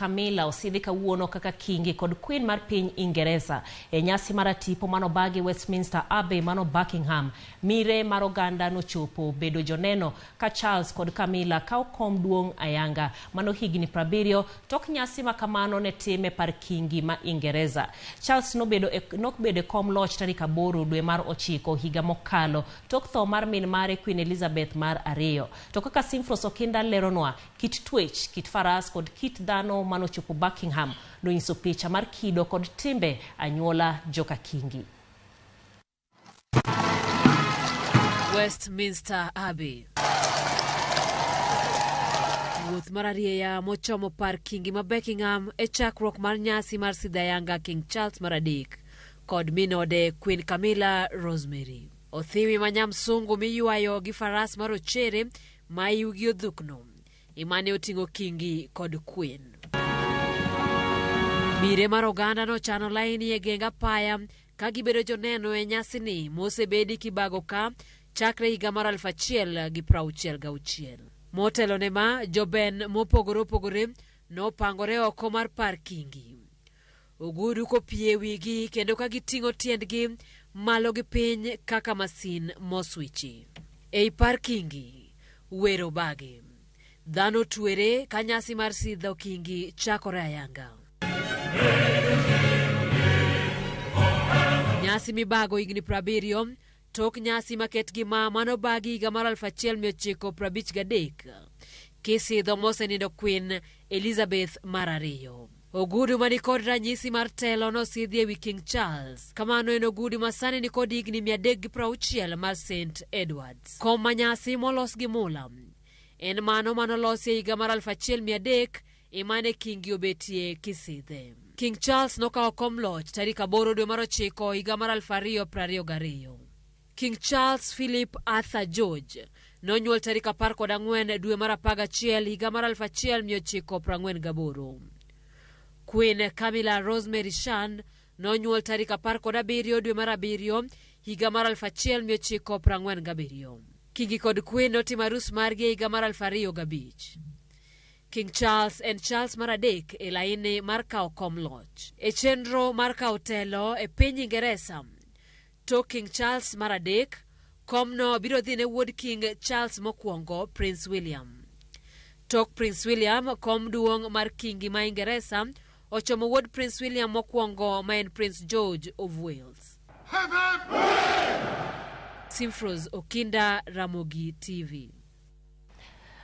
Camilla osidhi kawuono kaka Kingi kod Queen mar piny Ingereza e nyasi mar tipo manobagi Westminster Abbey mano Buckingham. Mire mar oganda nochopo bedo joneno ka Charles kod Camilla kao kom duong' ayanga mano higni 70 tok nyasi makamano ne time par Kingi ma Ingereza. Charles nobedo kom loch tarik 8 dwe mar 9 higa mokalo tok tho mar min mare Queen Elizabeth mar 2. To kaka Simfros Okinda leronwa, kit twech, kit faras kod kit dhano manochopo Buckingham no nyiso picha mar kido kod timbe anyuola joka Kingi. Westminster Abbey. Wuoth mar arieya mochomo par Kingi ma Buckingham e chakruok mar nyasi mar sidayanga King Charles mar 3 kod minode Queen Camilla Rosemary. Othiwi manyam sungu miyuayo gi faras marochere ma yugi odhukno imane oting'o Kingi kod Queen. Mire mar oganda no chano laini e genga paya ka gibedo joneno e nyasi ni mosebedi kibago ka chakre higa mar 1966. Motelo ne ma joben mopogore no pangore oko mar par Kingi. Ogudu ko pie wigi kendo ka giting'o tiendgi malo gi piny kaka masin moswichi. Ei par Kingi, wero bage. Dhano tuere ka nyasi mar sidho Kingi chakore ayanga. Nyasi mibago higni 70 tok nyasi maket gi mano bagi higa mar 1953 kisidho mosenindo Queen Elizabeth mar 2. Ogudu manikod ranyisi mar telo no sidhi ewi King Charles. Kamano en ogudu masani nikod higni 360 mar St. Edwards. Kom manyasi molos gi mula en mano manolosi higa mar 1300 imane Kingi obetie kisidhe. King Charles nokao kom loch tarik 8 dwe mar 9 higa mar 2022. King Charles Philip Arthur George nonyuol tarik 14 dwe mar 11 higa mar 1948. Queen Camilla Rosemary Shan nonyuol tarik 17 dwe mar 7 higa mar 1947. Kingi kod Queen notimo arus margi higa mar 2005. King Charles en Charles mar 3 e laini mar kao kom loch. E chenro mar kao telo e piny Ingereza, to King Charles mar 3 kom no biro dhine wuod King Charles mokwongo, Prince William. Tok Prince William, kom duong' mar Kingi ma Ingereza ochomo wuod Prince William mokwongo ma en Prince George of Wales. Simfros Okinda, Ramogi TV.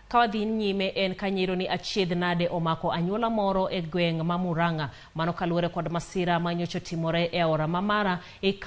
Kawadhi nyime en kanyiro ni achiedh nade omako anyuola moro e gweng' ma Murang'a mano kaluwore kod masira manyocho timore e aora ma Mara e